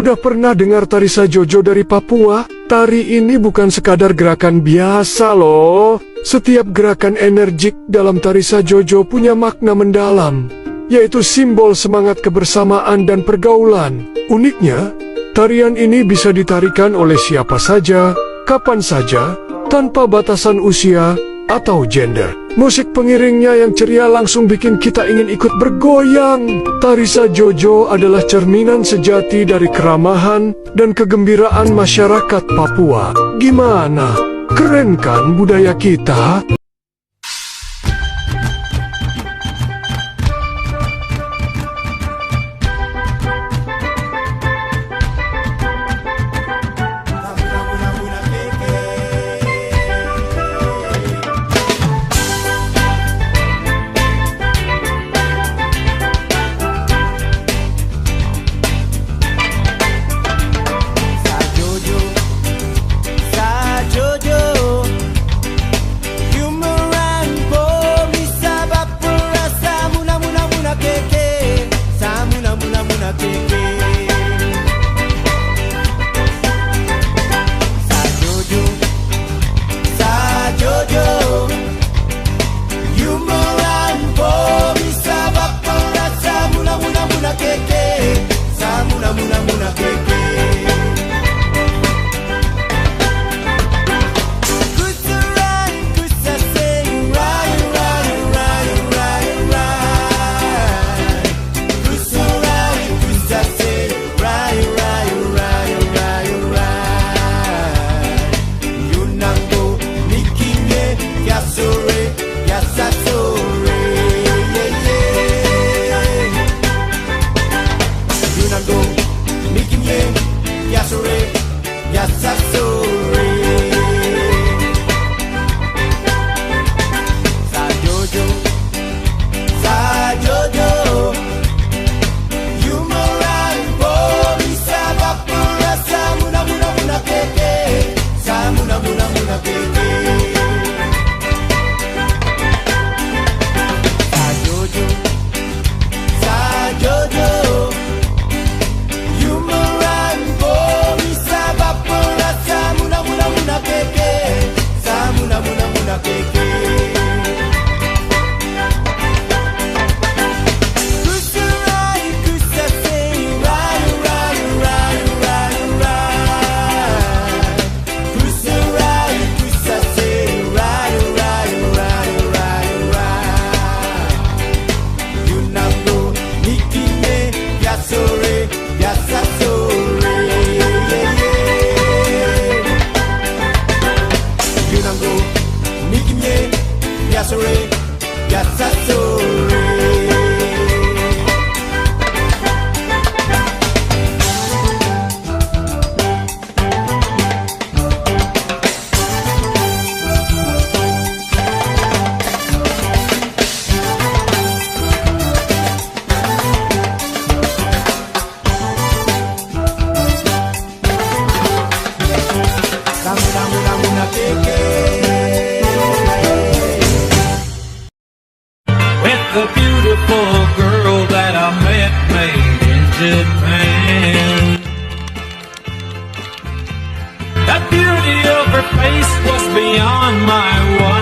Sudah pernah dengar tari Sajojo dari Papua? Tari ini bukan sekadar gerakan biasa loh. Setiap gerakan energik dalam tari Sajojo punya makna mendalam, yaitu simbol semangat kebersamaan dan pergaulan. Uniknya, tarian ini bisa ditarikan oleh siapa saja, kapan saja, tanpa batasan usia atau gender. Musik pengiringnya yang ceria langsung bikin kita ingin ikut bergoyang. Tari Sajojo adalah cerminan sejati dari keramahan dan kegembiraan masyarakat Papua. Gimana? Keren kan budaya kita? The beautiful girl that I met made in Japan. The beauty of her face was beyond my wildest